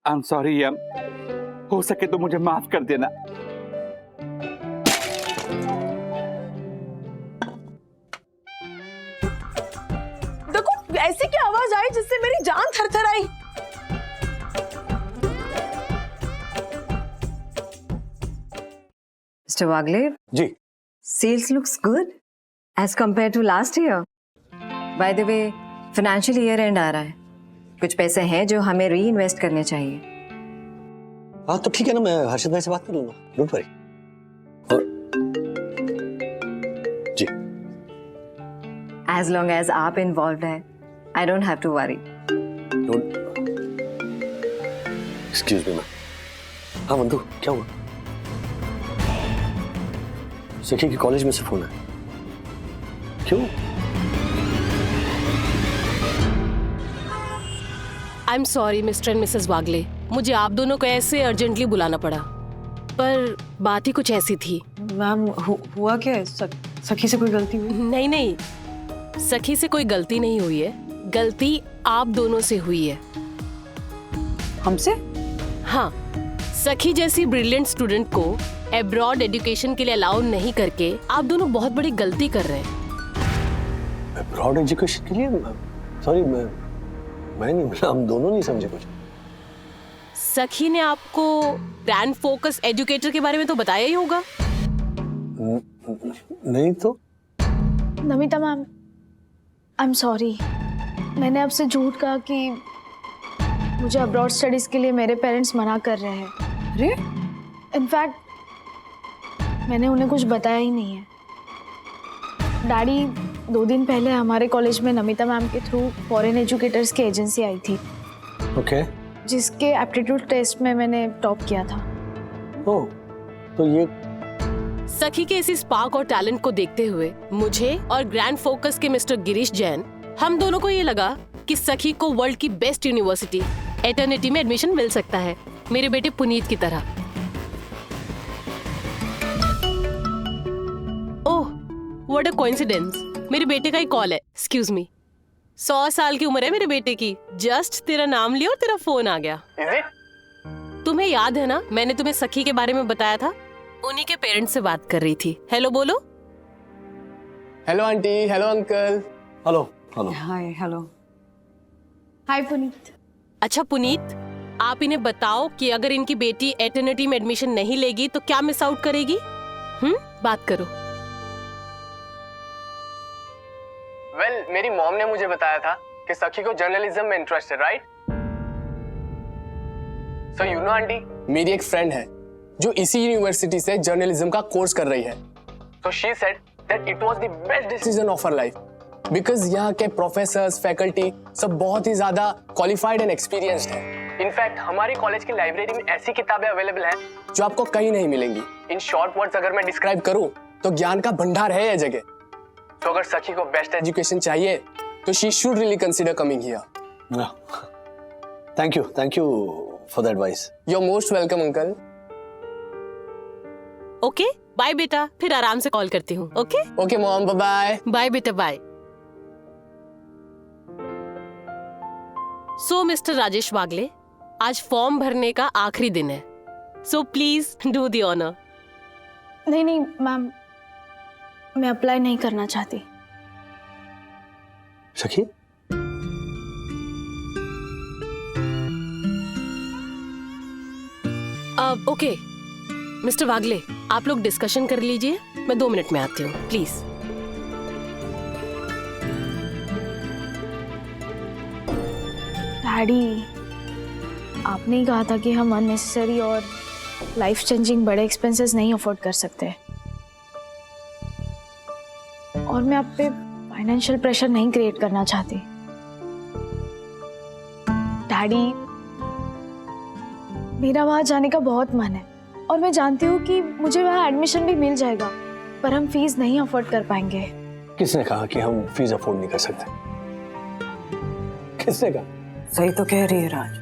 I am sorry यम, हो सके तो मुझे माफ कर देना। देखो ऐसी क्या आवाज आई जिससे मेरी जान थरथर आई। Mr. Wagle, ji sales looks good as compared to last year. By the way, financial year end आ रहा है, कुछ पैसे हैं जो हमें री इन्वेस्ट करने चाहिए। हाँ तो ठीक है ना, मैं हर्षद भाई से बात कर लूंगा, डोंट वरी। जी As long as आप involved हैं, I don't have to worry. Don't excuse me ma'am. हाँ वंदू, क्या हुआ? सखी के कॉलेज में से फोन है, क्यों? I am sorry mister and missus Wagle, मुझे आप दोनों को ऐसे अर्जेंटली बुलाना पड़ा, पर बात ही कुछ ऐसी थी। मैम हुआ क्या है? सखी से कोई गलती हुई? नहीं नहीं, सखी से कोई गलती नहीं हुई है, गलती आप दोनों से हुई है। हमसे? हाँ, सखी जैसी ब्रिलियंट स्टूडेंट को एब्रॉड एजुकेशन के लिए अलाउ नहीं करके आप दोनों बहुत बड़ी गलती कर रहे हैं। एब्रॉड एजुकेशन के लिए? सॉरी, मैं नहीं, हम दोनों नहीं समझे कुछ। सखी ने आपको ग्रैंड फोकस एजुकेटर के बारे में तो बताया ही होगा। नहीं तो। Namita ma'am, I am sorry, मैंने आपसे झूठ कहा कि मुझे अब्रॉड स्टडीज के लिए मेरे पेरेंट्स मना कर रहे हैं। अरे इनफैक्ट मैंने उन्हें कुछ बताया ही नहीं है। डैडी 2 दिन पहले हमारे कॉलेज में नमिता मैम के थ्रू फॉरेन एजुकेटर्स की एजेंसी आई थी, ओके। जिसके एप्टीट्यूड टेस्ट में मैंने टॉप किया था। ओह, तो ये सखी के इसी स्पार्क और टैलेंट को देखते हुए मुझे और ग्रैंड फोकस के मिस्टर गिरीश जैन, हम दोनों को ये लगा कि सखी को वर्ल्ड की बेस्ट यूनिवर्सिटी एटर्निटी में एडमिशन मिल सकता है, मेरे बेटे पुनीत की तरह। ओह, व्हाट अ कोइंसिडेंस, मेरे बेटे का ही कॉल है। Excuse me. 100 साल की उम्र है मेरे बेटे की, जस्ट तेरा नाम लिया और तेरा फोन आ गया। तुम्हें याद है ना, मैंने तुम्हें सखी के बारे में बताया था, उन्हीं के पेरेंट्स से बात कर रही थी। हेलो बोलो। Hello aunty, hello uncle. Hello hello. Hi hello. Hi Puneet. अच्छा पुनीत, आप इन्हें बताओ कि अगर इनकी बेटी एटर्निटी में एडमिशन नहीं लेगी तो क्या मिस आउट करेगी? बात करो। वेल, मेरी मॉम ने मुझे बताया था कि सखी को जर्नलिज्म में इंटरेस्ट है, right? So you know aunty, मेरी एक फ्रेंड है जो इसी यूनिवर्सिटी से जर्नलिज्म का कोर्स कर रही है। So she said that it was the best decision of her life, because यहाँ के प्रोफेसर्स, फैकल्टी सब बहुत ही ज्यादा क्वालिफाइड एंड एक्सपीरियंस्ड हैं। इनफैक्ट हमारी कॉलेज की लाइब्रेरी में ऐसी किताबें अवेलेबल हैं जो आपको कहीं नहीं मिलेंगी। इन शॉर्ट वर्ड्स अगर मैं डिस्क्राइब करूं तो ज्ञान का भंडार है यह जगह। तो अगर सखी को बेस्ट एजुकेशन चाहिए तो she should really consider coming here. Thank you for the advice. You are most welcome uncle. Okay bye बेटा, फिर आराम से कॉल करती हूँ। Okay okay mom, bye bye. Bye बेटा, bye. So mister Rajesh Wagle, आज फॉर्म भरने का आखिरी दिन है, so please do the honour. नहीं मैम, मैं अप्लाई नहीं करना चाहती। सखी, ओके मिस्टर वागले, आप लोग डिस्कशन कर लीजिए, मैं 2 मिनट में आती हूँ, प्लीज। डैडी, आपने ही कहा था कि हम अननेसेसरी और लाइफ चेंजिंग बड़े एक्सपेंसेस नहीं अफोर्ड कर सकते, और मैं आप पे फाइनेंशियल प्रेशर नहीं क्रिएट करना चाहती। डैडी, मेरा वहां जाने का बहुत मन है और मैं जानती हूँ कि मुझे वहां एडमिशन भी मिल जाएगा, पर हम फीस नहीं अफोर्ड कर पाएंगे। किसने कहा कि हम फीस अफोर्ड नहीं कर सकते? किसने कहा? सही तो कह रही है राज,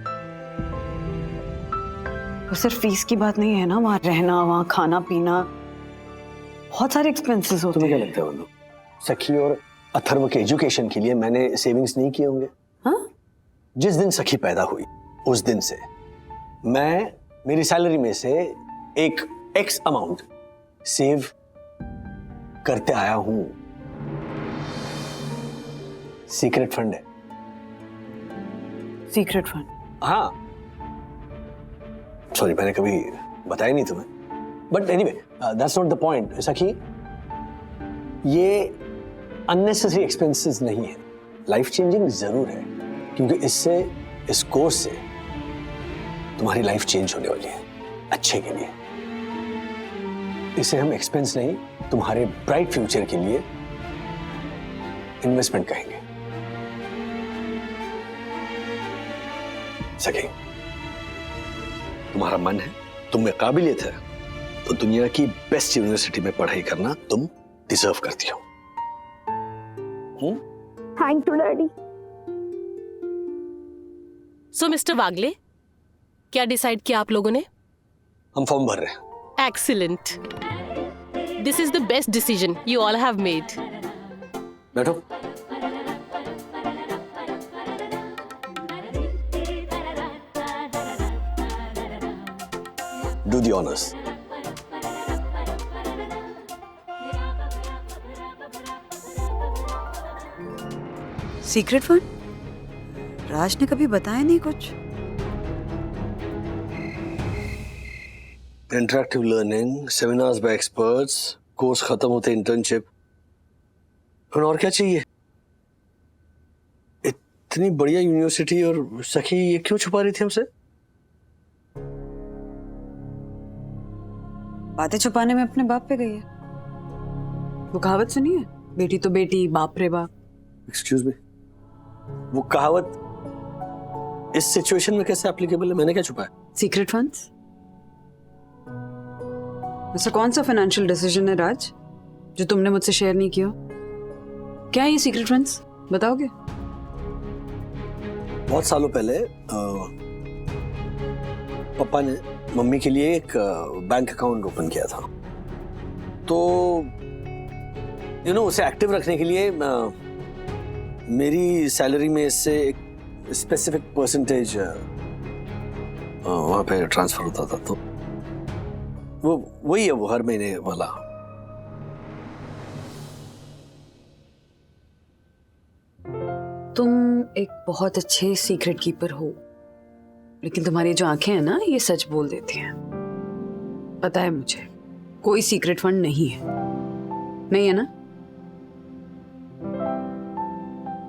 तो सिर्फ फीस की बात नहीं है ना, वहाँ रहना, वहाँ खाना पीना, बहुत सारे एक्सपेंसेस होते हैं। तुम्हें क्या लगता है वंदू, सखी और अथर्व के एजुकेशन के लिए मैंने सेविंग्स नहीं किए होंगे? हाँ? जिस दिन सखी पैदा हुई उस दिन से मैं मेरी सैलरी में से एक एक्स अमाउंट सेव करते आया हूं। सीक्रेट फंड है। Secret fund? हाँ, सॉरी मैंने कभी बताया नहीं तुम्हें, but anyway that's not the point. सखी, ये अननेसेसरी एक्सपेंसेस नहीं है, लाइफ चेंजिंग जरूर है, क्योंकि इससे, इस कोर्स से तुम्हारी लाइफ चेंज होने वाली है अच्छे के लिए। इसे हम एक्सपेंस नहीं, तुम्हारे ब्राइट फ्यूचर के लिए इन्वेस्टमेंट कहेंगे। सके, तुम्हारा मन है, तुम में काबिलियत है, तो दुनिया की बेस्ट यूनिवर्सिटी में पढ़ाई करना तुम डिजर्व करती हो। Thank you daddy. So mister Wagle, क्या डिसाइड किया आप लोगों ने? हम फॉर्म भर रहे हैं। Excellent, this is the best decision you all have made. बैठो। Do the honors. Secret fund? Raj ने कभी बताया नहीं कुछ। Interactive learning, seminars by experts, course खत्म होते इंटर्नशिप, और क्या चाहिए? इतनी बढ़िया यूनिवर्सिटी और सखी ये क्यों छुपा रही थी हमसे? बातें छुपाने में अपने बाप पे गई है। वो कहावत सुनी है, बेटी तो बेटी, बाप रे बाप। एक्सक्यूज मी, वो कहावत इस सिचुएशन में कैसे एप्लीकेबल है? मैंने क्या छुपाया? Secret funds? ऐसा कौन सा फाइनेंशियल डिसीजन है राज जो तुमने मुझसे शेयर नहीं किया? क्या है ये सीक्रेट फंड्स, बताओगे? बहुत सालों पहले पापा ने मम्मी के लिए एक बैंक अकाउंट ओपन किया था, तो उसे एक्टिव रखने के लिए मेरी सैलरी में से एक स्पेसिफिक परसेंटेज वहां पे ट्रांसफर होता था, तो वही है वो हर महीने वाला। तुम एक बहुत अच्छे सीक्रेट कीपर हो, लेकिन तुम्हारी जो आंखें हैं ना, ये सच बोल देती हैं। पता है मुझे, कोई सीक्रेट फंड नहीं है। नहीं है ना?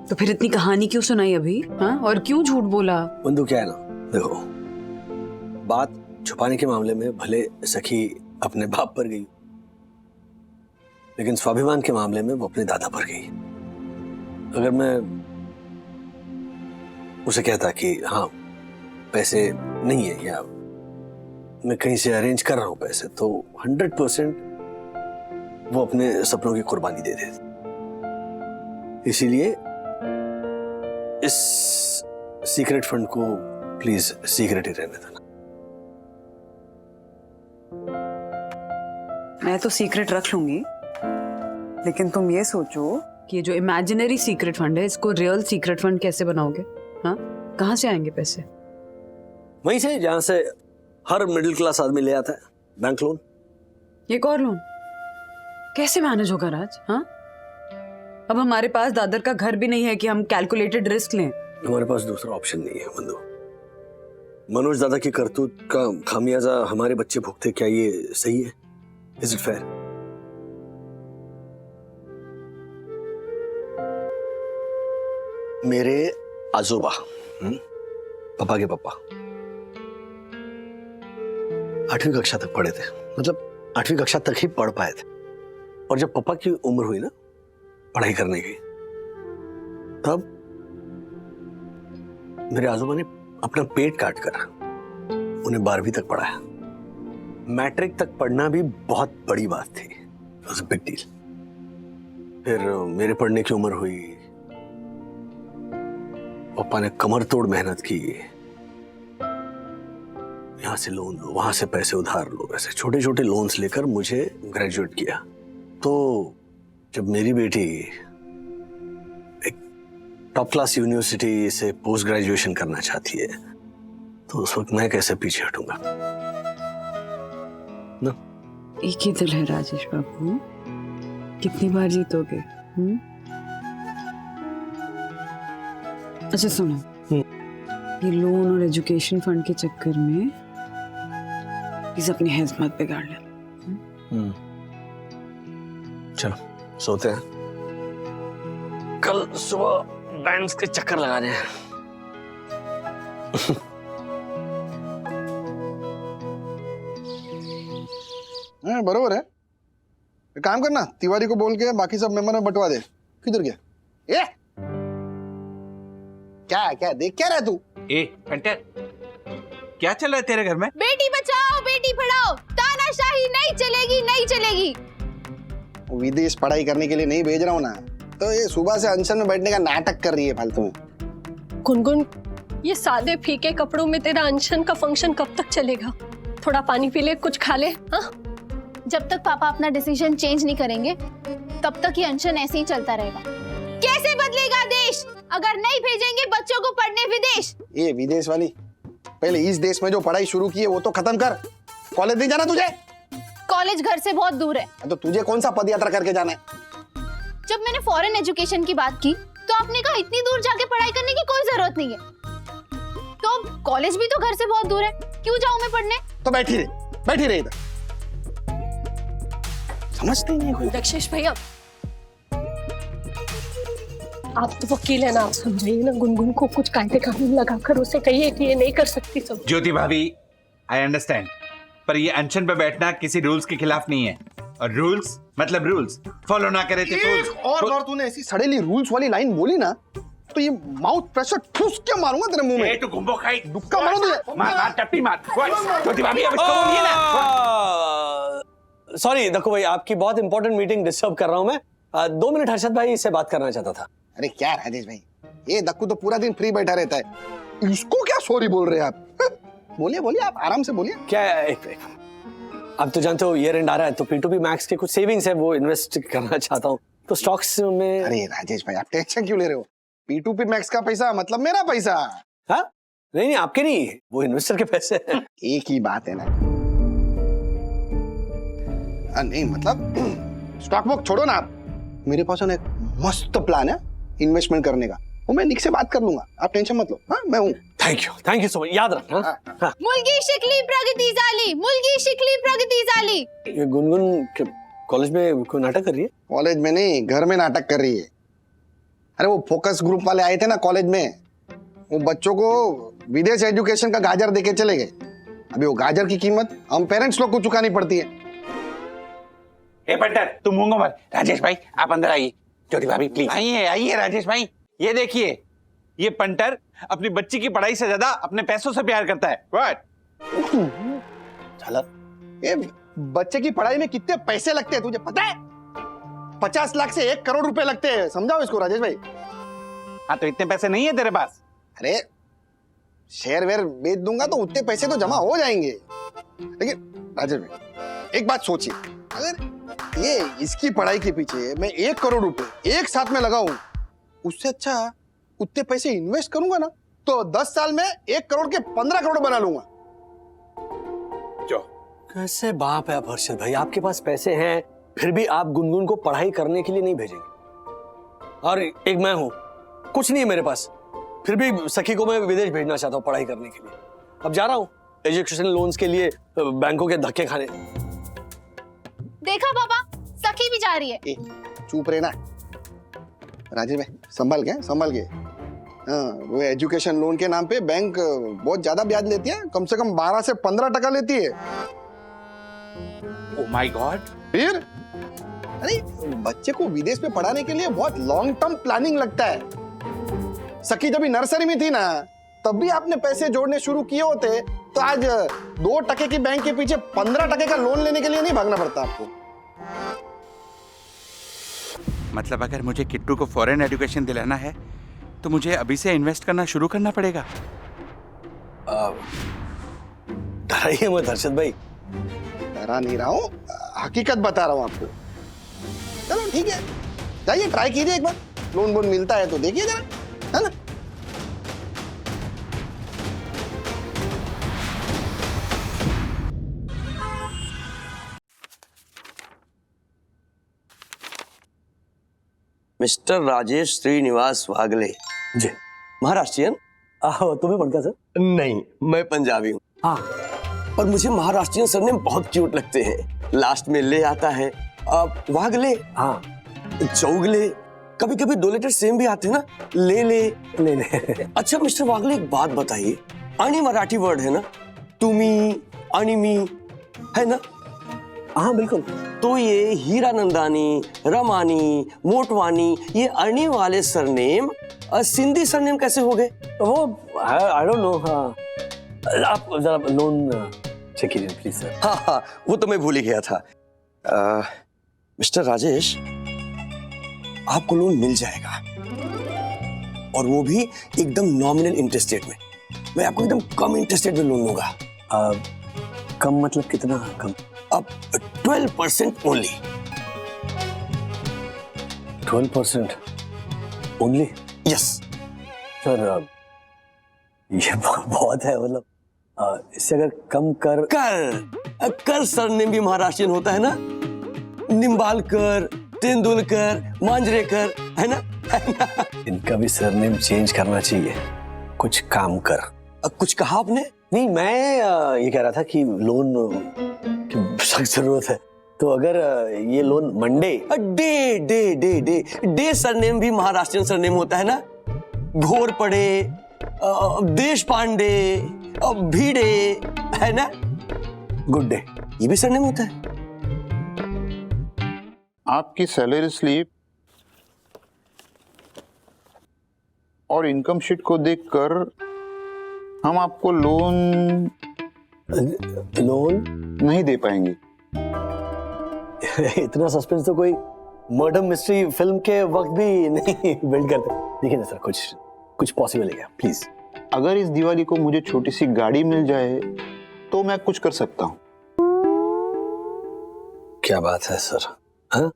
तो फिर इतनी कहानी क्यों सुनाई अभी? हाँ, और क्यों झूठ बोला? बंधु क्या है ना, देखो, बात छुपाने के मामले में भले सखी अपने बाप पर गई, लेकिन स्वाभिमान के मामले में वो अपने दादा पर गई। अगर मैं उसे कहता कि हाँ पैसे नहीं है, या मैं कहीं से अरेंज कर रहा हूं पैसे, तो 100% वो अपने सपनों की कुर्बानी दे देते। इसीलिए इस सीक्रेट फंड को प्लीज सीक्रेट ही रहने देना। मैं तो सीक्रेट रख लूंगी, लेकिन तुम ये सोचो कि ये जो इमेजिनरी सीक्रेट फंड है, इसको रियल सीक्रेट फंड कैसे बनाओगे? हाँ, कहाँ से आएंगे पैसे? वहीं से जहां से हर मिडिल क्लास आदमी ले आता है, बैंक लोन। एक और लोन कैसे मैनेज होगा राज? हाँ, अब हमारे पास दादर का घर भी नहीं है कि हम कैलकुलेटेड रिस्क लें। हमारे पास दूसरा ऑप्शन नहीं है बंधु। मनोज दादा की करतूत का खामियाजा हमारे बच्चे भुगते, क्या ये सही है? Is it fair? मेरे आजोबा, पापा के पापा 8वीं कक्षा तक पढ़े थे, मतलब 8वीं कक्षा तक ही पढ़ पाए थे। और जब पापा की उम्र हुई ना पढ़ाई करने की, तब मेरे आजोबा ने अपना पेट काट कर उन्हें 12वीं तक पढ़ाया। मैट्रिक तक पढ़ना भी बहुत बड़ी बात थी, वाज अ बिग डील। फिर मेरे पढ़ने की उम्र हुई, पापा ने कमर तोड़ मेहनत की, यहां से लोन लो, वहां से पैसे उधार लो, ऐसे छोटे छोटे लोन्स लेकर मुझे ग्रेजुएट किया। तो जब मेरी बेटी एक टॉप क्लास यूनिवर्सिटी से पोस्ट ग्रेजुएशन करना चाहती है, तो उस वक्त मैं कैसे पीछे हटूंगा ना? एक ही दिल है राजेश बाबू, कितनी बार जीतोगे? अच्छा सुनो, ये लोन और एजुकेशन फंड के चक्कर में प्लीज अपनी हेल्थ मत बिगाड़ लेना। चलो सोते हैं, कल सुबह बैंड्स के चक्कर लगाने हैं। बरोबर है। एक काम करना, तिवारी को बोल के बाकी सब मेंबर में बंटवा दे। किधर गया? ए क्या क्या देख क्या रहा है तू? ए फंटर, क्या चल रहा है तेरे घर में? बेटी बचाओ बेटी पढ़ाओ, तानाशाही नहीं चलेगी नहीं चलेगी। विदेश पढ़ाई करने के लिए नहीं भेज रहा हूँ ना, तो ये सुबह से अनशन में बैठने का नाटक कर रही है फालतू में। गुनगुन, ये सादे फीके कपड़ों में तेरा अनशन का फंक्शन कब तक चलेगा? थोड़ा पानी पी ले, कुछ खा ले। हाँ, जब तक पापा अपना डिसीजन चेंज नहीं करेंगे तब तक ये अनशन ऐसे ही चलता रहेगा। कैसे बदलेगा देश अगर नहीं भेजेंगे बच्चों को पढ़ने विदेश? ये विदेश वाली, पहले इस देश में जो पढ़ाई शुरू की है वो तो खत्म कर। कॉलेज नहीं जाना तुझे? कॉलेज घर से बहुत दूर है। तो तुझे कौन सा पद यात्रा करके जाना है? जब मैंने फॉरेन एजुकेशन की बात की तो आपने कहा इतनी दूर जाके पढ़ाई करने की कोई जरूरत नहीं है। तो कॉलेज भी तो घर से बहुत दूर है, क्यों जाऊं मैं पढ़ने? तो बैठी रहे इधर। समझते ही नहीं कोई। दक्षेश भैया, आप तो वकील है ना, आप समझाइए ना गुनगुन को, कुछ कायदे कानून लगाकर उसे कहिए कि ये नहीं कर सकती सब। ज्योति भाभी, आई अंडरस्टैंड, पर ये अनशन पे बैठना किसी रूल्स के खिलाफ नहीं है, और रूल्स मतलब रूल्स फॉलो ना करे तो और तूने ऐसी सड़ेली रूल्स वाली लाइन बोली ना, तो ये माउथ प्रेशर ठूस के मारूंगा तेरे मुंह में। तो घुम्बो खाई दुक्का मारो तुझे। मार टट्टी मार। ज्योति भाभी अब इसको बोलिए ना। सॉरी दक्कू भाई, आपकी बहुत इंपॉर्टेंट मीटिंग डिस्टर्ब कर रहा हूं मैं। 2 मिनट हर्षद भाई से बात करना चाहता था। अरे क्या राजेश भाई, ये दक्कू तो पूरा दिन फ्री बैठा रहता है, इसको क्या सॉरी बोल रहे हैं आप? बोलिए आप आराम से बोलिए। क्या एक अब तो जानते हो ईयर एंड आ रहा है, तो P2P मैक्स के कुछ सेविंग्स है वो इन्वेस्ट करना चाहता हूँ, तो स्टॉक्स में। अरे राजेश भाई, आप टेंशन क्यों ले रहे हो? P2P मैक्स का पैसा मतलब मेरा पैसा। हाँ नहीं आपके नहीं, वो इन्वेस्टर के पैसे हैं। एक ही बात है ना। नहीं मतलब स्टॉक बुक छोड़ो ना आप, मेरे पास ना एक मस्त प्लान है इन्वेस्टमेंट करने का, वो मैं निक से बात कर लूंगा, आप टेंशन मत लो। हाँ मैं हूँ। थैंक यू सो मच, याद रखना। मुलगी शिकली प्रगति जाली, मुलगी शिकली प्रगति जाली। ये गुनगुन कॉलेज में कोई नाटक कर रही है? कॉलेज में नहीं, घर में नाटक कर रही है। अरे वो फोकस ग्रुप वाले आए थे ना कॉलेज में, वो बच्चों को विदेश एजुकेशन का गाजर देके चले गए। अभी वो गाजर की कीमत हम पेरेंट्स लोग को चुकानी पड़ती है। ए पंटर, तुम मूंगो मत। राजेश भाई आप अंदर आइए। ज्योति भाभी प्लीज आइए राजेश भाई, ये देखिए, ये पंटर अपनी बच्ची की पढ़ाई से ज्यादा अपने पैसों से प्यार करता है। व्हाट? ये बच्चे की पढ़ाई में कितने पैसे लगते हैं तुझे पता है? 50 लाख से 1 करोड़ रुपए लगते हैं, समझाओ इसको राजेश भाई। हाँ तो इतने पैसे नहीं है तेरे पास? अरे शेयर वेयर बेच दूंगा तो उतने पैसे तो जमा हो जाएंगे। लेकिन राजेश भाई एक बात सोचिए, अगर ये इसकी पढ़ाई के पीछे मैं 1 करोड़ रुपए एक साथ में लगाऊं, उससे अच्छा उतने पैसे इन्वेस्ट करूंगा ना, तो 10 साल में 1 करोड़ के 15 करोड़ बना लूंगा। जो कैसे बाप है आप हर्षद भाई, आपके पास पैसे हैं फिर भी आप गुनगुन को पढ़ाई करने के लिए नहीं भेजेंगे। और एक मैं हूं, कुछ नहीं है मेरे पास, फिर भी सखी को मैं विदेश भेजना चाहता हूं पढ़ाई करने के लिए। अब जा रहा हूं एजुकेशन लोन्स के लिए बैंकों के धक्के खाने। देखा पापा, सखी भी जा रही है। चुप रहना राजेश भाई, संभल के। हाँ, वो एजुकेशन लोन के नाम पे बैंक बहुत ज्यादा ब्याज लेती है, कम से कम 12 से 15% लेती है। Oh my God. फिर अरे बच्चे को विदेश में पढ़ाने के लिए बहुत लॉन्ग टर्म प्लानिंग लगता है। सखी जब नर्सरी में थी ना, तब भी आपने पैसे जोड़ने शुरू किए होते तो आज 2% की बैंक के पीछे 15% का लोन लेने के लिए नहीं भागना पड़ता आपको। मतलब अगर मुझे किट्टू को फॉरेन एजुकेशन दिलाना है तो मुझे अभी से इन्वेस्ट करना शुरू करना पड़ेगा। डराइए मत हर्षद भाई। डरा नहीं रहा हूँ, हकीकत बता रहा हूँ आपको। चलो ठीक है, जाइए ट्राई कीजिए एक बार, लोन वोन मिलता है तो देखिए जरा, है ना। मिस्टर राजेश श्रीनिवास वागले। जी। महाराष्ट्रियन? तुम्हें पढ़ता सर? नहीं, मैं पंजाबी हूँ। हाँ। पर मुझे महाराष्ट्रियन सरनेम बहुत क्यूट लगते हैं। लास्ट में ले आता है। वागले, हाँ। चौगले, कभी कभी 2 लेटर सेम भी आते हैं ना, ले ले। अच्छा मिस्टर वागले, एक बात बताइए, आणि मराठी वर्ड है ना, तुम्ही, अणिमी, है ना? हाँ बिल्कुल। तो ये हीरानंदानी, रमानी, मोटवानी, ये अणी वाले सरनेम सिंधी सरनेम कैसे हो गए? वो आई डोंट नो। हाँ, आप जरा लोन चेक कीजिए प्लीज सर। हाँ हाँ, वो तो मैं भूल ही गया था। मिस्टर राजेश, आपको लोन मिल जाएगा, और वो भी एकदम नॉमिनल इंटरेस्ट रेट में। मैं आपको एकदम कम इंटरेस्ट रेट में लोन दूंगा। कम मतलब कितना कम? अब 12% ओनली। 12% ओनली? यस सर, ये बहुत है, मतलब इससे अगर कम कर सरनेम भी महाराष्ट्रियन होता है ना, निम्बालकर, तेंदुलकर, मांजरेकर, है ना? इनका भी सरनेम चेंज करना चाहिए। कुछ काम कर। कुछ कहा आपने? नहीं, मैं ये कह रहा था कि लोन की सख्त जरूरत है, तो अगर ये loan Monday. Day day day day day surname भी महाराष्ट्रियन सरनेम होता है ना, घोरपड़े, देश पांडे, भीड़े, है ना? गुड डे, ये भी सरनेम होता है। आपकी सैलरी स्लिप और इनकम शीट को देखकर हम आपको लोन नहीं दे पाएंगे। इतना सस्पेंस तो कोई मर्डर मिस्ट्री फिल्म के वक्त भी नहीं बिल्ड करते। देखिए ना सर, कुछ पॉसिबल है क्या प्लीज? अगर इस दिवाली को मुझे छोटी सी गाड़ी मिल जाए तो मैं कुछ कर सकता हूँ। क्या बात है सर, हाँ?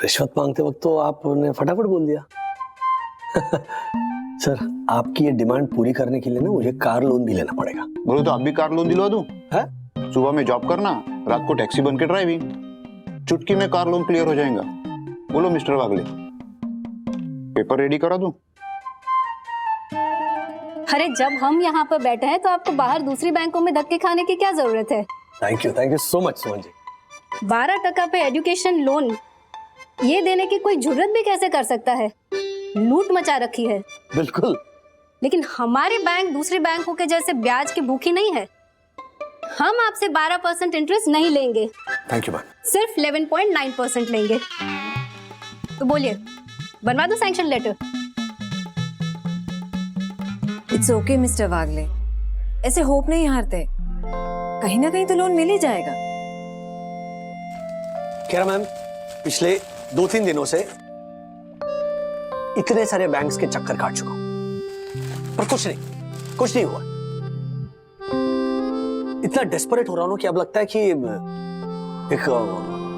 रिश्वत मांगते वक्त तो आपने फटाफट बोल दिया। सर, आपकी ये डिमांड पूरी करने के लिए ना मुझे कार लोन भी लेना पड़ेगा। बोलो तो आप भी कार लोन दिलवा दूं? है? सुबह में जॉब करना, रात को टैक्सी बन के ड्राइविंग, चुटकी में कार लोन क्लियर हो जाएगा। बोलो मिस्टर वागले, पेपर रेडी करा दूं? अरे जब हम यहाँ पर बैठे हैं तो आपको बाहर दूसरी बैंकों में धक्के खाने की क्या जरूरत है? Thank you so much Suman ji. 12% पे एजुकेशन लोन ये देने की कोई जुर्रत भी कैसे कर सकता है? लूट मचा रखी है। बिल्कुल। लेकिन हमारे बैंक दूसरे बैंकों के जैसे ब्याज की भूखी नहीं है। हम आपसे 12% इंटरेस्ट नहीं लेंगे। Thank you ma'am. सिर्फ 11.9% लेंगे। तो बोलिए, बनवा दो sanction letter? It's okay mister Wagle, ऐसे होप नहीं हारते, कहीं ना कहीं तो लोन मिल ही जाएगा। कह रहा मैम, पिछले 2-3 दिनों से इतने सारे बैंक्स के चक्कर काट चुका हूं, पर कुछ नहीं हुआ। इतना डेस्परेट हो रहा हूं कि अब लगता है कि एक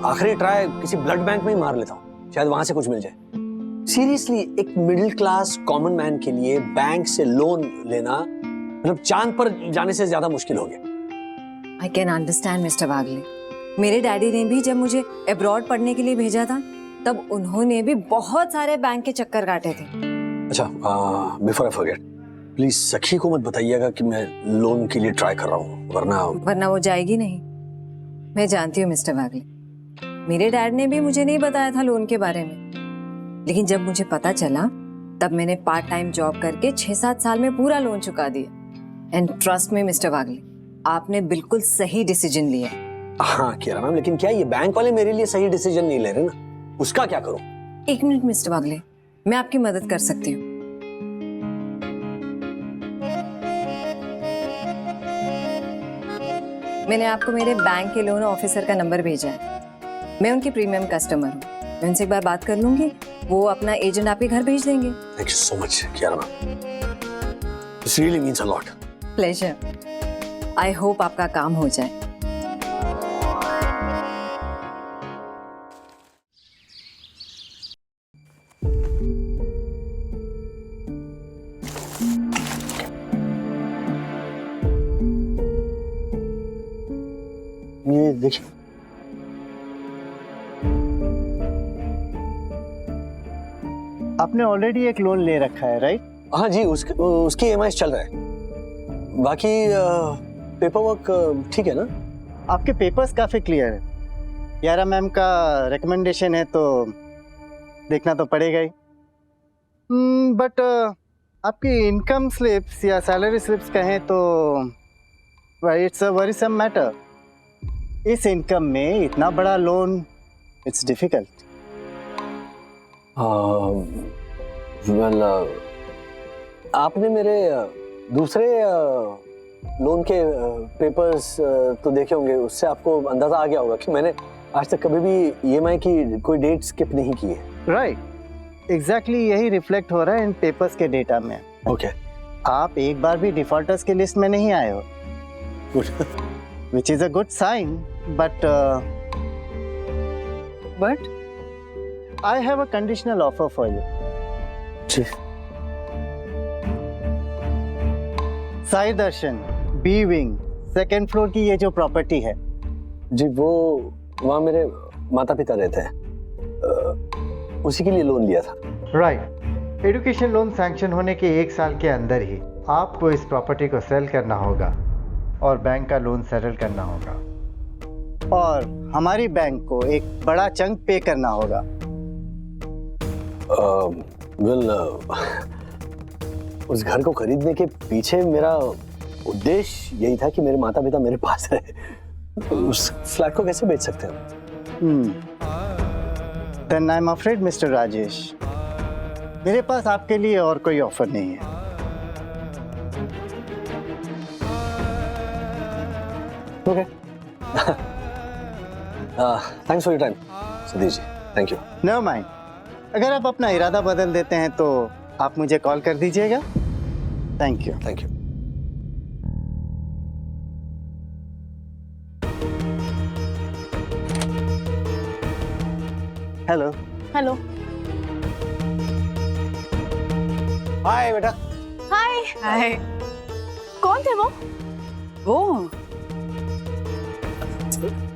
आखिरी ट्राई किसी ब्लड बैंक में ही मार लेता हूं, शायद वहां से कुछ मिल जाए। सीरियसली, एक मिडिल क्लास कॉमन मैन के लिए बैंक से लोन लेना मतलब चांद पर जाने से ज्यादा मुश्किल हो गया। आई कैन अंडरस्टैंड मिस्टर वागले। मेरे डैडी ने भी जब मुझे अब्रॉड पढ़ने के लिए भेजा था, तब उन्होंने भी बहुत सारे बैंक के चक्कर काटे थे। अच्छा, बिफोर आई फॉरगेट, प्लीज सखी को मत बताइएगा कि मैं लोन के लिए ट्राई कर रहा हूँ, वरना वो जाएगी नहीं। मैं जानती हूँ मिस्टर वागले, मेरे डैड ने भी मुझे नहीं बताया था लोन के बारे में, लेकिन जब मुझे पता चला तब मैंने पार्ट टाइम जॉब करके 6-7 साल में पूरा लोन चुका दिया। एंड ट्रस्ट मी मिस्टर वागले, आपने बिल्कुल सही डिसीजन लिया। हाँ किया मैम, लेकिन क्या ये बैंक वाले मेरे लिए सही डिसीजन नहीं ले रहे ना? उसका क्या करूं? 1 मिनट मिस्टर वागले, मैं आपकी मदद कर सकती हूँ। मैंने आपको मेरे बैंक के लोन ऑफिसर का नंबर भेजा है। मैं उनकी प्रीमियम कस्टमर हूँ। मैं उनसे एक बार बात कर लूंगी, वो अपना एजेंट आपके घर भेज देंगे। Thank you so much Kiara ma'am, this really means a lot. Pleasure. I hope आपका काम हो जाए। ये देखिए, आपने ऑलरेडी एक लोन ले रखा है, राइट? हाँ जी, उसकी EMI चल रहा है। बाकी पेपर वर्क ठीक है ना? आपके पेपर्स काफ़ी क्लियर है। यारा मैम का रिकमेंडेशन है तो देखना तो पड़ेगा ही। बट आपकी इनकम स्लिप्स या सैलरी स्लिप्स कहें तो इट्स अ वरीसम मैटर। इस इनकम में इतना बड़ा लोन, इट्स डिफिकल्ट। वेल, आपने मेरे दूसरे लोन के पेपर्स तो देखे होंगे, उससे आपको अंदाजा आ गया होगा कि मैंने आज तक कभी भी EMI की कोई डेट स्किप नहीं की है। राइट, एग्जैक्टली यही रिफ्लेक्ट हो रहा है इन पेपर्स के डेटा में। ओके। आप एक बार भी डिफॉल्टर्स की लिस्ट में नहीं आए हो, good. Which is a good sign, but I have a conditional offer for you. Sai Darshan, B wing, second floor की ये जो प्रॉपर्टी है जी, वो वहाँ मेरे माता पिता रहते हैं, उसी के लिए लोन लिया था। राइट। एजुकेशन लोन सैंक्शन होने के 1 साल के अंदर ही आपको इस प्रॉपर्टी को सेल करना होगा और बैंक का लोन सेटल करना होगा, और हमारी बैंक को एक बड़ा चंक पे करना होगा। उस घर को खरीदने के पीछे मेरा उद्देश्य यही था कि मेरे माता पिता मेरे पास रहे। उस फ्लैट को कैसे बेच सकते हैं? Then I'm afraid, Mr. Rajesh, मेरे पास आपके लिए और कोई ऑफर नहीं है। Okay. Thanks for your time Satish ji, thank you. No mind, अगर आप अपना इरादा बदल देते हैं तो आप मुझे कॉल कर दीजिएगा। Thank you. Thank you. Hello. Hello. Hi बेटा। हाय। हाय। कौन थे वो? वो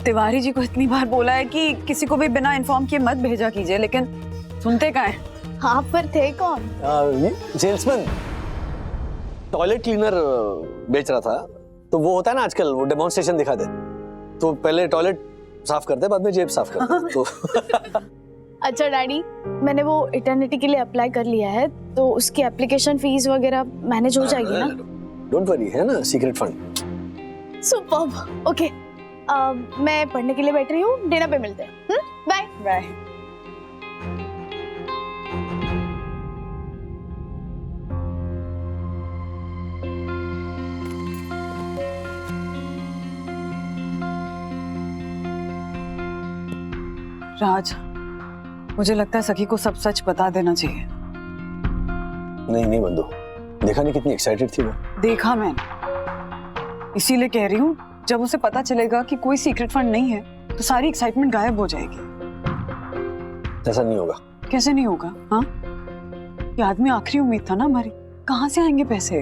तिवारी जी को इतनी बार बोला है कि किसी को भी बिना इन्फॉर्म किए मत भेजा कीजिए, लेकिन सुनते कहाँ हैं? हाँ, पर थे कौन? सेल्समैन, टॉयलेट क्लीनर बेच रहा था। तो वो होता है ना आजकल, वो डेमोन्स्ट्रेशन दिखा दे, तो पहले टॉयलेट साफ करते बाद में जेब साफ करते तो अच्छा डैडी, मैंने वो इटर्निटी के लिए अप्लाई कर लिया है, तो उसकी एप्लीकेशन फीस वगैरह मैनेज हो जाएगी ना? डोंट वरी, है ना सीक्रेट फंड। सुपर्ब। ओके, मैं पढ़ने के लिए बैठ रही हूँ, डिनर पे मिलते हैं। Bye bye. राज, मुझे लगता है सखी को सब सच बता देना चाहिए। नहीं नहीं बंधु, देखा नहीं कितनी एक्साइटेड थी वो। देखा मैंने, इसीलिए कह रही हूँ, जब उसे पता चलेगा कि कोई सीक्रेट फंड नहीं है तो सारी एक्साइटमेंट गायब हो जाएगी। ऐसा नहीं होगा। कैसे नहीं होगा? हाँ, ये आदमी आखिरी उम्मीद था ना हमारी, कहाँ से आएंगे पैसे?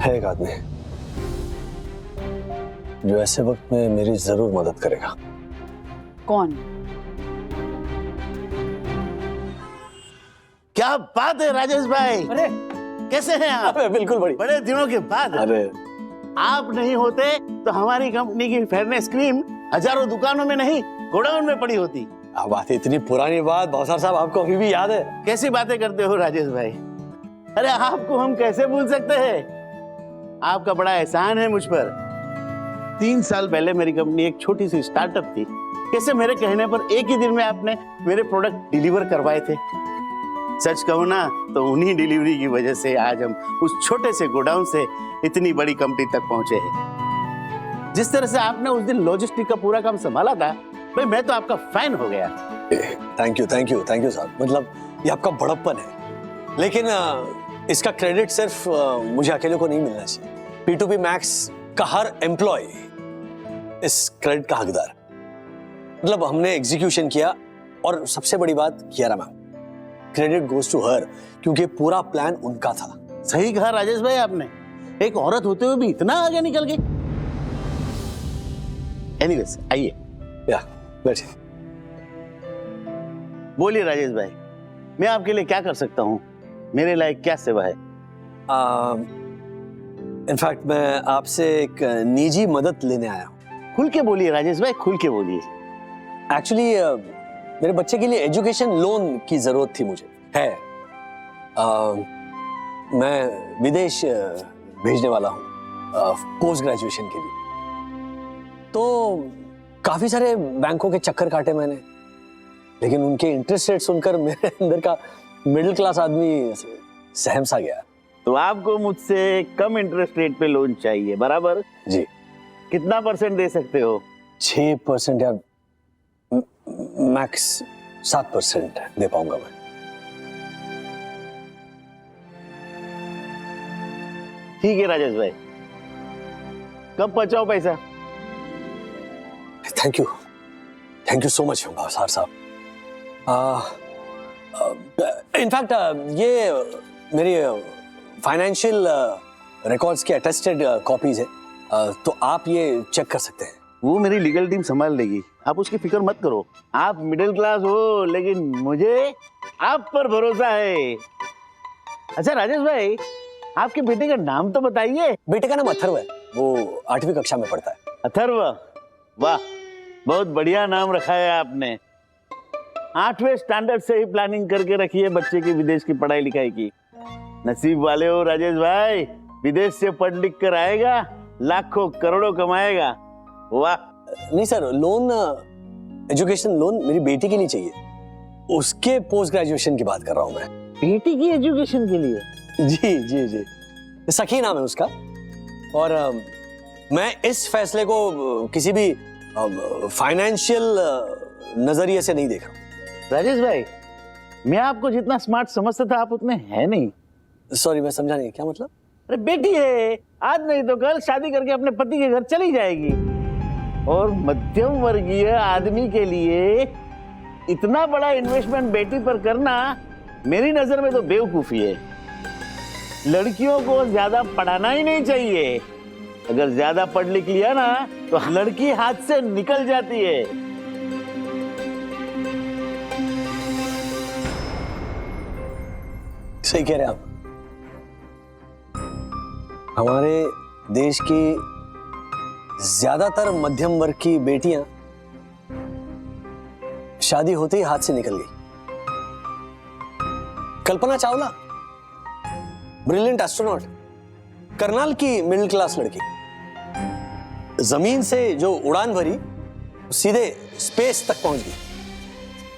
है एक आदमी जो ऐसे वक्त में मेरी जरूर मदद करेगा। कौन? क्या बात है राजेश भाई? अरे कैसे हैं आप? बिल्कुल बढ़िया, बड़े दिनों के बाद। अरे आप नहीं होते तो हमारी कंपनी की फेयरनेस क्रीम हजारों दुकानों में नहीं, गोडाउन में पड़ी होती। अब बात इतनी पुरानी बात, भौसार साहब आपको अभी भी याद है? कैसी बातें करते हो राजेश भाई? अरे आपको हम कैसे भूल सकते हैं? आपका बड़ा एहसान है मुझ पर। 3 साल पहले मेरी कंपनी एक छोटी सी स्टार्टअप थी, कैसे मेरे कहने पर एक ही दिन में आपने मेरे प्रोडक्ट डिलीवर करवाए थे। सच कहूँ ना तो उन्हीं डिलीवरी की वजह से आज हम उस छोटे से गोडाउन से इतनी बड़ी कंपनी तक पहुंचे हैं। जिस तरह से आपने उस दिन लॉजिस्टिक का पूरा काम संभाला था, भाई मैं तो आपका फैन हो गया। Thank you thank you thank you साहब, मतलब ये आपका बड़प्पन है, लेकिन इसका क्रेडिट सिर्फ मुझे अकेले को नहीं मिलना चाहिए। P2P मैक्स का हर एम्प्लॉय इस क्रेडिट का हकदार। मतलब हमने एग्जीक्यूशन किया, और सबसे बड़ी बात Kiara ma'am, credit goes to her, क्योंकि पूरा प्लान उनका था। सही कहा राजेश भाई आपने, एक औरत होते हुए भी इतना आगे निकल गई। एनीवेज, आइए। या बैठिए। बोलिए राजेश भाई, मैं आपके लिए क्या कर सकता हूँ? मेरे लायक क्या सेवा है? इनफैक्ट मैं आपसे एक निजी मदद लेने आया हूँ। खुल के बोलिए राजेश भाई, खुल के बोलिए। एक्चुअली मेरे बच्चे के लिए एजुकेशन लोन की जरूरत थी मुझे, है। मैं विदेश भेजने वाला हूँ पोस्ट ग्रेजुएशन के लिए। तो काफी सारे बैंकों के चक्कर काटे मैंने, लेकिन उनके इंटरेस्ट रेट सुनकर मेरे अंदर का मिडिल क्लास आदमी सहम सा गया। तो आपको मुझसे कम इंटरेस्ट रेट पे लोन चाहिए, बराबर? जी। कितना % दे सकते हो? 6% या मैक्स 7% दे पाऊंगा मैं। ठीक है राजेश भाई, कब पहुंचाओ पैसा? Thank you so much Bhavsar साहब। इनफैक्ट ये मेरी फाइनेंशियल रिकॉर्ड्स के अटेस्टेड कॉपीज है, तो आप ये चेक कर सकते हैं। वो मेरी लीगल टीम संभाल लेगी, आप उसकी फिक्र मत करो। आप मिडिल क्लास हो, लेकिन मुझे आप पर भरोसा है। अच्छा राजेश भाई, आपके बेटे का नाम तो बताइए। बेटे का नाम अथर्व है, वो 8वीं कक्षा में पढ़ता है। अथर्व, वाह, बहुत बढ़िया नाम रखा है आपने। 8वें स्टैंडर्ड से ही प्लानिंग करके रखी है बच्चे की विदेश की पढ़ाई लिखाई की। नसीब वाले हो राजेश भाई, विदेश से पढ़ लिख कर आएगा, लाखों करोड़ों कमाएगा। वाह। नहीं सर, लोन, एजुकेशन लोन मेरी बेटी के लिए चाहिए, उसके पोस्ट ग्रेजुएशन की बात कर रहा हूँ मैं। बेटी की एजुकेशन के लिए? जी, सखी नाम है उसका। और मैं इस फैसले को किसी भी फाइनेंशियल नजरिए से नहीं देख रहा। राजेश भाई, मैं आपको जितना स्मार्ट समझता था आप उतने हैं नहीं। सॉरी, मैं समझा नहीं, क्या मतलब? अरे बेटी है, आज नहीं तो कल शादी करके अपने पति के घर चली जाएगी, और मध्यम वर्गीय आदमी के लिए इतना बड़ा इन्वेस्टमेंट बेटी पर करना मेरी नजर में तो बेवकूफी है। लड़कियों को ज्यादा पढ़ाना ही नहीं चाहिए। अगर ज्यादा पढ़ लिख लिया ना तो लड़की हाथ से निकल जाती है। सही कह रहे हैं आप। हमारे देश की ज्यादातर मध्यम वर्ग की बेटियां शादी होते ही हाथ से निकल गई। कल्पना चावला, ब्रिलियंट एस्ट्रोनॉट, करनाल की मिडिल क्लास लड़की, जमीन से जो उड़ान भरी सीधे स्पेस तक पहुंच गई।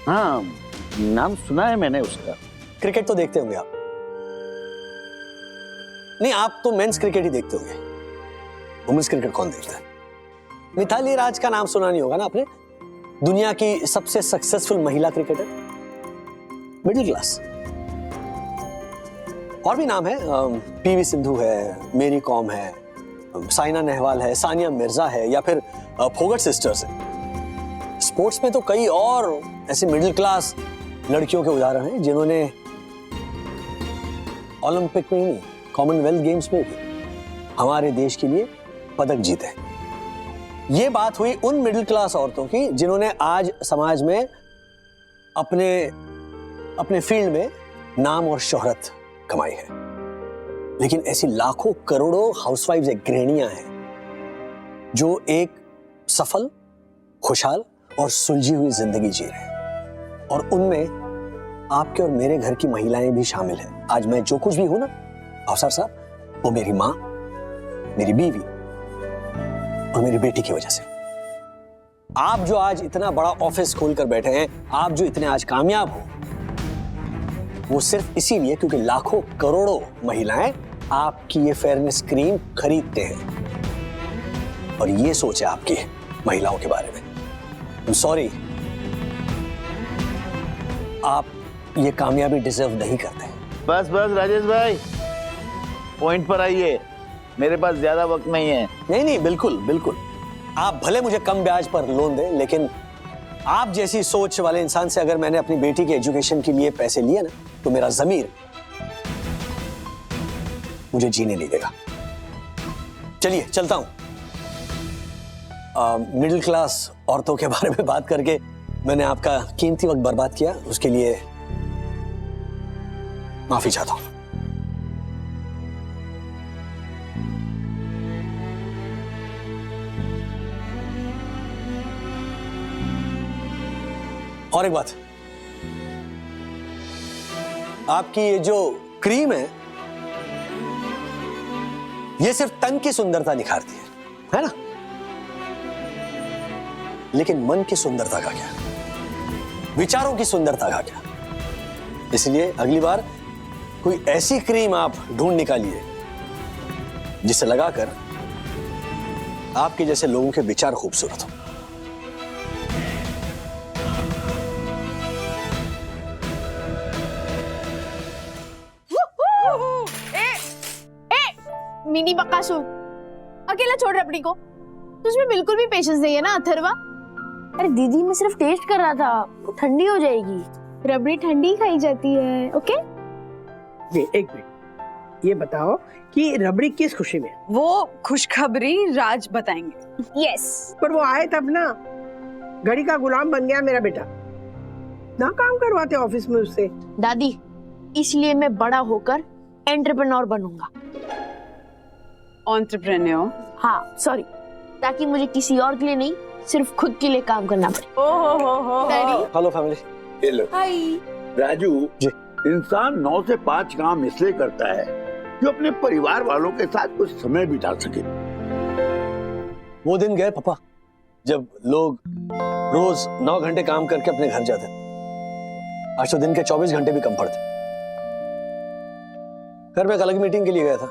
हाँ, नाम सुना है मैंने उसका। क्रिकेट तो देखते होंगे आप? नहीं, आप तो मेंस क्रिकेट ही देखते होंगे, वुमेन्स क्रिकेट कौन देखता है? मिताली राज का नाम सुना नहीं होगा ना आपने? दुनिया की सबसे सक्सेसफुल महिला क्रिकेटर, मिडिल क्लास। और भी नाम है, पीवी सिंधु है, मेरी कॉम है, साइना नेहवाल है, सानिया मिर्जा है, या फिर फोगट सिस्टर्स है। स्पोर्ट्स में तो कई और ऐसे मिडिल क्लास लड़कियों के उदाहरण हैं जिन्होंने ओलंपिक में ही नहीं, कॉमनवेल्थ गेम्स में भी हमारे देश के लिए पदक जीते। ये बात हुई उन मिडिल क्लास औरतों की जिन्होंने आज समाज में अपने फील्ड में नाम और शोहरत कमाई है। लेकिन ऐसी लाखों करोड़ों हाउसवाइफ्स, गृहिणियां हैं जो एक सफल, खुशहाल और सुलझी हुई जिंदगी जी रहे हैं, और उनमें आपके और मेरे घर की महिलाएं भी शामिल हैं। आज मैं जो कुछ भी हूं ना अवसर साहब, वो मेरी माँ, मेरी बीवी और मेरी बेटी की वजह से। आप जो आज इतना बड़ा ऑफिस खोलकर बैठे हैं, आप जो इतने आज कामयाब हो, वो सिर्फ इसीलिए क्योंकि लाखों करोड़ों महिलाएं आपकी ये फेयरनेस क्रीम खरीदते हैं। और ये सोच है आपकी महिलाओं के बारे में। I'm sorry, आप ये कामयाबी डिजर्व नहीं करते। बस राजेश भाई, पॉइंट पर आइए, मेरे पास ज्यादा वक्त नहीं है। नहीं, बिल्कुल। आप भले मुझे कम ब्याज पर लोन दें, लेकिन आप जैसी सोच वाले इंसान से अगर मैंने अपनी बेटी के एजुकेशन के लिए पैसे लिए ना, तो मेरा ज़मीर मुझे जीने नहीं देगा। चलिए चलता हूं। मिडिल क्लास औरतों के बारे में बात करके मैंने आपका कीमती वक्त बर्बाद किया, उसके लिए माफी चाहता हूं। और एक बात, आपकी ये जो क्रीम है ये सिर्फ तन की सुंदरता निखारती है ना? लेकिन मन की सुंदरता का क्या, विचारों की सुंदरता का क्या? इसलिए अगली बार कोई ऐसी क्रीम आप ढूंढ निकालिए जिसे लगाकर आपके जैसे लोगों के विचार खूबसूरत हो। मिनी बकासूर, अकेला छोड़ रबड़ी को। तुझमें बिल्कुल भी पेशेंस नहीं है ना अथर्वा? अरे दीदी, मैं सिर्फ टेस्ट कर रहा था, वो ठंडी हो जाएगी। रबड़ी ठंडी खाई जाती है, ओके? एक मिनट, ये बताओ कि रबड़ी किस खुशी में? वो खुशखबरी राज बताएंगे। यस। पर वो आए तब ना। घड़ी का गुलाम बन गया मेरा बेटा, ना काम करवाते ऑफिस में उससे। दादी, इसलिए मैं बड़ा होकर एंटरप्रेन्योर बनूंगा। एंटरप्रेन्योर? हाँ, सॉरी, ताकि मुझे किसी और के लिए नहीं, सिर्फ खुद के लिए काम करना पड़े। Hello family. हेलो। हाय राजू जी। इंसान 9 से 5 काम इसलिए करता है जो अपने परिवार वालों के साथ कुछ समय बिता सके। वो दिन गए पापा जब लोग रोज 9 घंटे काम करके अपने घर जाते। आज तो दिन के 24 घंटे भी कम पड़ते। घर में एक अलग मीटिंग के लिए गया था।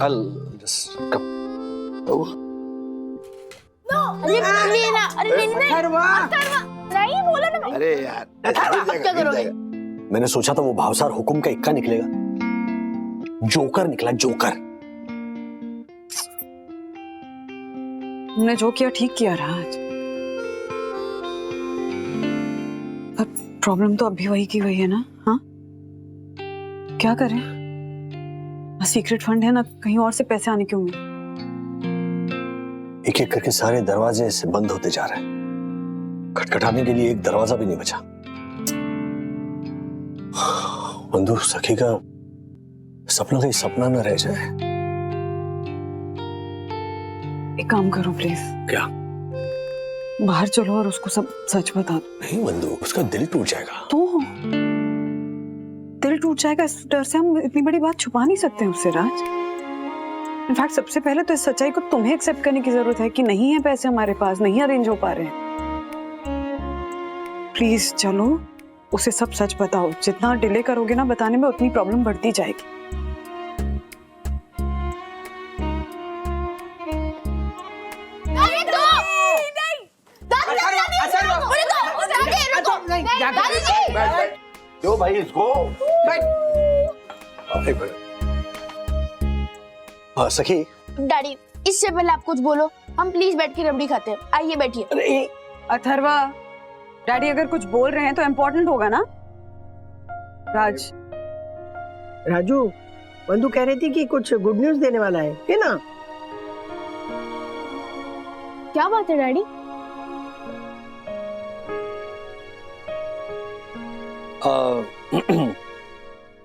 I'll just come. अरे यार, क्या करोगे? मैंने सोचा था वो भावसार हुकुम का इक्का निकलेगा, जोकर निकला, जोकर। हमने जो किया ठीक किया राज। अब प्रॉब्लम तो अभी वही की वही है ना? हाँ, क्या करें? ना सीक्रेट फंड है, ना कहीं और से पैसे आने की उम्मीद। एक एक करके सारे दरवाजे से बंद होते जा रहे हैं। खटखटाने के लिए एक दरवाजा भी नहीं बचा। बंधु सखी का सपना कहीं सपना न रह जाए। एक काम करो प्लीज। क्या? बाहर चलो और उसको सब सच बता दो। नहीं बंधु, उसका दिल टूट जाएगा। तो दिल टूट जाएगा, इस डर से हम इतनी बड़ी बात छुपा नहीं सकते उससे राज। इनफैक्ट सबसे पहले तो इस सच्चाई को तुम्हें एक्सेप्ट करने की जरूरत है कि नहीं है पैसे हमारे पास, नहीं अरेंज हो पा रहे हैं। प्लीज चलो, उसे सब सच बताओ। जितना डिले करोगे ना बताने में, उतनी प्रॉब्लम बढ़ती जाएगी। दो भाई इसको। सखी। डैडी, इससे पहले आप कुछ बोलो, हम प्लीज बैठ के रबड़ी खाते हैं। आइए बैठिए। अरे अथर्वा, डैडी अगर कुछ बोल रहे हैं तो इम्पोर्टेंट होगा ना। राज। राजू, बंधु कह रही थी कि कुछ गुड न्यूज देने वाला है ना? क्या बात है डैडी?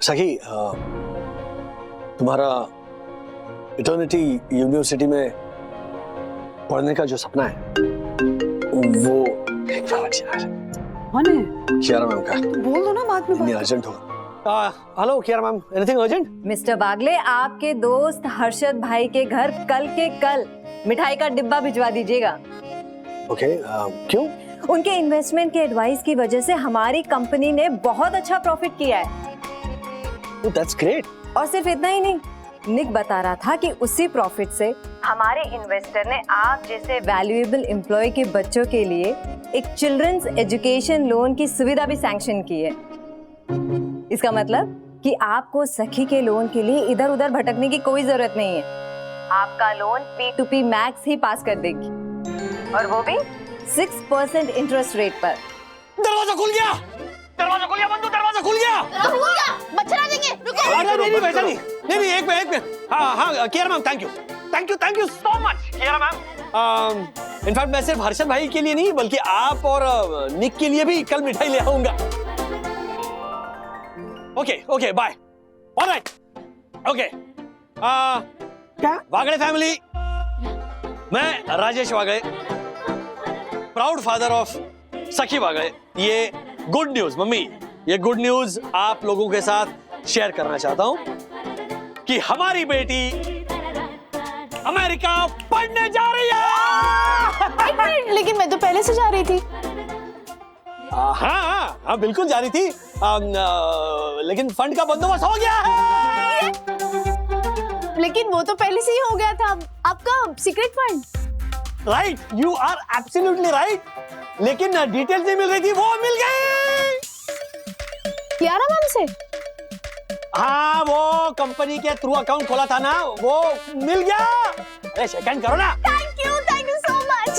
सखी, तुम्हारा इटर्निटी यूनिवर्सिटी में पढ़ने का जो सपना है वो एक कियारा मैम का। बोल दो ना बाद में। अर्जेंट होगा। Hello Kiara ma'am, anything urgent? Mister Bagle, आपके दोस्त हर्षद भाई के घर कल के कल मिठाई का डिब्बा भिजवा दीजिएगा। ओके, क्यों? उनके इन्वेस्टमेंट के एडवाइस की वजह से हमारी कंपनी ने बहुत अच्छा प्रॉफिट किया है। That's great. और सिर्फ इतना ही नहीं, निक बता रहा था कि उसी प्रॉफिट से हमारे इन्वेस्टर ने आप जैसे वैल्यूएबल एम्प्लॉय के बच्चों के लिए एक चिल्ड्रंस एजुकेशन लोन की सुविधा भी सैंक्शन की है। इसका मतलब कि आपको सखी के लोन के लिए इधर उधर भटकने की कोई जरूरत नहीं है। आपका लोन P2P मैक्स ही पास कर देगी, और वो भी 6% इंटरेस्ट रेट पर। दरवाजा खुल गया, बंधु, दरवाजा खुल गया। मच्छर आ जाएंगे, रुको। अरे नहीं वैसा नहीं, एक मिनट। हाँ Kiara ma'am, thank you so much Kiara ma'am. In fact मैं सिर्फ हर्षद भाई के लिए नहीं बल्कि आप और निक के लिए भी कल मिठाई ले आऊंगा। Okay okay bye. Alright okay. क्या वागड़े फैमिली, मैं Rajesh Wagde, proud father of Sakhi Wagde, ये गुड न्यूज मम्मी, ये गुड न्यूज आप लोगों के साथ शेयर करना चाहता हूं कि हमारी बेटी अमेरिका पढ़ने जा रही है। एक मिनट, लेकिन मैं तो पहले से जा रही थी। हाँ हाँ हाँ बिल्कुल जा रही थी, लेकिन फंड का बंदोबस्त हो गया है। लेकिन वो तो पहले से ही हो गया था, आपका secret fund. Right, you are absolutely right, लेकिन डिटेल्स नहीं मिल रही थी, वो मिल गई। कियारा मैम से? हाँ, वो कंपनी के थ्रू अकाउंट खोला था ना, वो मिल गया। अरे सेकंड करो ना। Thank you so much.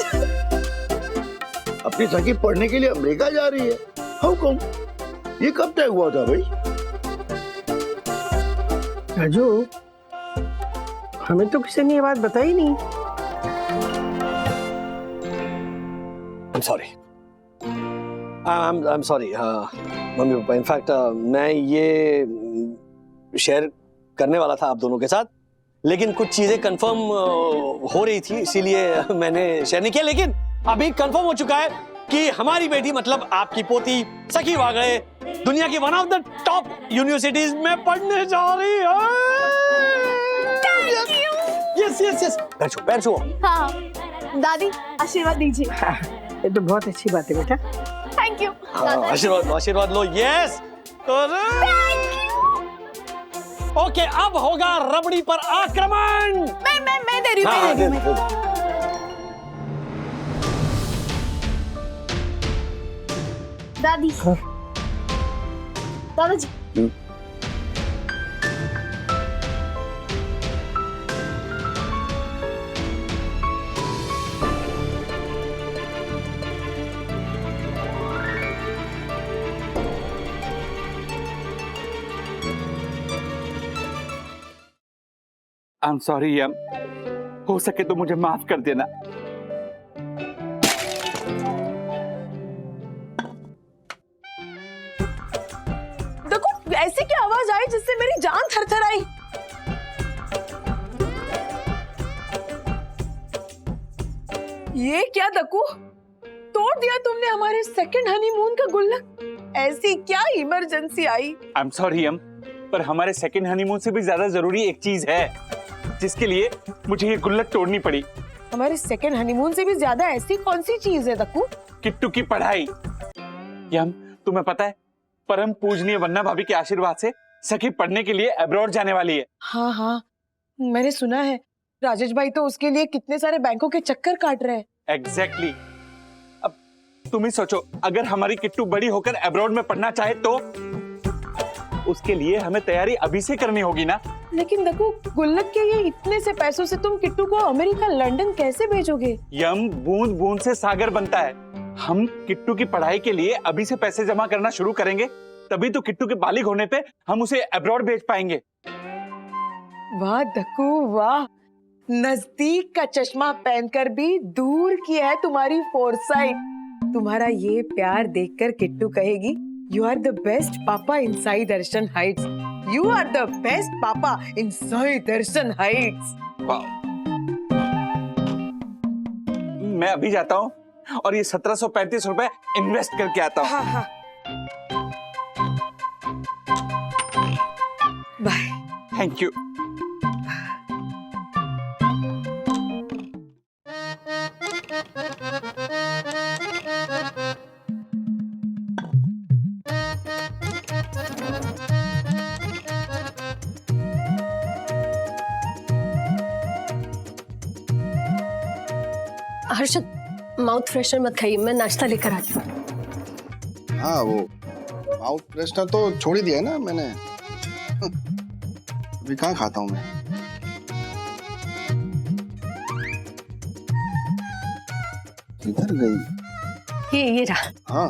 अपनी सखी पढ़ने के लिए अमेरिका जा रही है। How come? ये कब तय हुआ था भाई? राजू, हमें तो किसी ने ये बात बताई नहीं। I'm sorry. I'm sorry. Mummy papa, in fact मैं ये शेयर करने वाला था आप दोनों के साथ, लेकिन कुछ चीजें कंफर्म हो रही थी, इसीलिए मैंने शेयर नहीं किया। लेकिन अभी कंफर्म हो चुका है कि हमारी बेटी मतलब आपकी पोती सखी वागड़े दुनिया की one of the top universities में पढ़ने जा रही है। यस यस यस, बैठ जाओ। हाँ, दादी आशीर्वाद दीजिए। ये तो बहुत अच्छी बात है बेटा। Thank you. आशीर्वाद लो। यस, ओके, अब होगा रबड़ी पर आक्रमण। मैं दे रही हूँ। दादी, दादाजी। आई एम सॉरी यम, हो सके तो मुझे माफ कर देना। देखो, ऐसी क्या आवाज आई जिससे मेरी जान थरथर आई। ये क्या दकू, तोड़ दिया तुमने हमारे सेकंड हनीमून का गुल्लक। ऐसी क्या इमरजेंसी आई? आई एम सॉरी यम, पर हमारे सेकंड हनीमून से भी ज्यादा जरूरी एक चीज है जिसके लिए मुझे ये गुल्लक तोड़नी पड़ी। हमारे सेकंड हनीमून से भी ज्यादा ऐसी कौन सी चीज है दक्कू? किट्टू की पढ़ाई। यम, तुम्हें पता है परम पूजनीय वन्ना भाभी के आशीर्वाद से सखी पढ़ने के लिए अब्रॉड जाने वाली है। हाँ हाँ, मैंने सुना है। राजेश भाई तो उसके लिए कितने सारे बैंकों के चक्कर काट रहे हैं। एग्जैक्टली। अब तुम ही सोचो, अगर हमारी किट्टू बड़ी होकर अब्रॉड में पढ़ना चाहे तो उसके लिए हमें तैयारी अभी से करनी होगी ना। लेकिन देखो, गुल्लक के ये इतने से पैसों से तुम किट्टू को अमेरिका लंदन कैसे भेजोगे? यम, बूंद बूंद से सागर बनता है। हम किट्टू की पढ़ाई के लिए अभी से पैसे जमा करना शुरू करेंगे, तभी तो किट्टू के बालिग होने पे हम उसे अब्रॉड भेज पाएंगे। वाह दक्कू वाह, नजदीक का चश्मा पहनकर भी दूर की है तुम्हारी फोरसाइट। तुम्हारा ये प्यार देखकर किट्टू कहेगी, You are the best papa inside Darshan Heights. You are the best papa inside Darshan Heights. मैं अभी जाता हूँ और ये 1735 रुपए इन्वेस्ट करके आता हूँ। हाँ। Bye. Thank you. Harshad, mouth freshener मत खाइए, मैं नाश्ता लेकर आती हूँ। हाँ, वो माउथ फ्रेशनर तो छोड़ ही दिया है ना मैंने। अभी कहाँ खाता हूँ मैं। किधर गई? ये रहा। हाँ।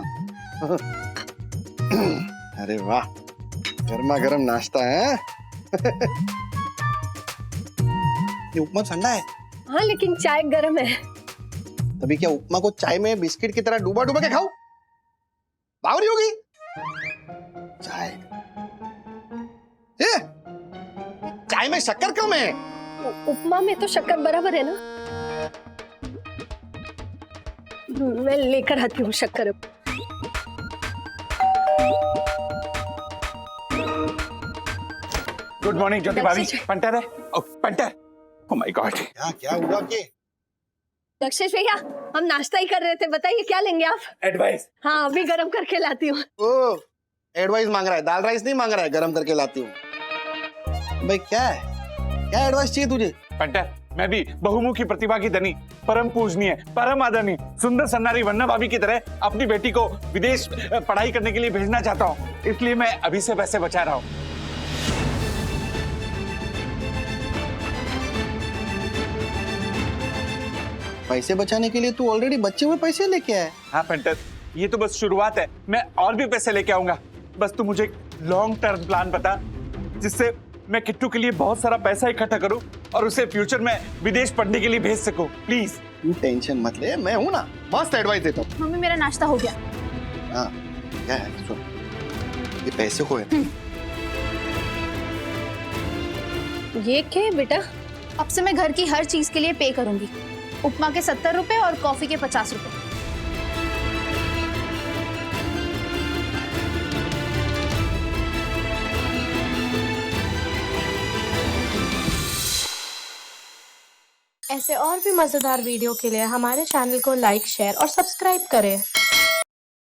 अरे वाह, गर्मा गर्म नाश्ता है। ये उपमा ठंडा है। हाँ, लेकिन चाय गर्म है। तभी क्या उपमा को चाय में बिस्किट की तरह डूबा डूबा के खाऊं? बावरी होगी चाय। चाय में शक्कर कम है। उपमा में तो शक्कर बराबर है ना। मैं लेकर आती हूँ शक्कर। गुड मॉर्निंग ज्योति भाभी। पंटर है? ओह पंटर, ओह माय गॉड। क्या हुआ के? दक्षेश भैया, हम नाश्ता ही कर रहे थे, बताइए क्या लेंगे आप? एडवाइस। हाँ अभी गरम करके लाती हूँ। ओ एडवाइस मांग रहा है, दाल राइस नहीं मांग रहा है, गरम करके लाती हूँ। भाई क्या है, क्या एडवाइस चाहिए तुझे? पंटर, मैं भी बहुमुखी प्रतिभा की धनी, परम पूजनीय, परम आदरणीय, सुंदर सन्नारी वन्ना भाभी की तरह अपनी बेटी को विदेश पढ़ाई करने के लिए भेजना चाहता हूँ, इसलिए मैं अभी से पैसे बचा रहा हूँ। पैसे बचाने के लिए तू ऑलरेडी बचे हुए पैसे लेके आया। हाँ पंटर, ये तो बस शुरुआत है, मैं और भी पैसे लेके आऊंगा। बस तू मुझे लॉन्ग टर्म प्लान बता, जिससे मैं किट्टू के लिए बहुत सारा पैसा इकट्ठा करूं और उसे फ्यूचर में विदेश पढ़ने के लिए भेज सकूं। प्लीज। तू टेंशन मत ले, मैं हूं ना, मस्त एडवाइस देता हूँ। मम्मी मेरा नाश्ता हो गया। हाँ क्या है, सुन, ये पैसे को है ये क्या है बेटा? अब से मैं घर की हर चीज के लिए पे करूंगी। उपमा के 70 रुपए और कॉफी के 50 रुपए। ऐसे और भी मजेदार वीडियो के लिए हमारे चैनल को लाइक, शेयर और सब्सक्राइब करें।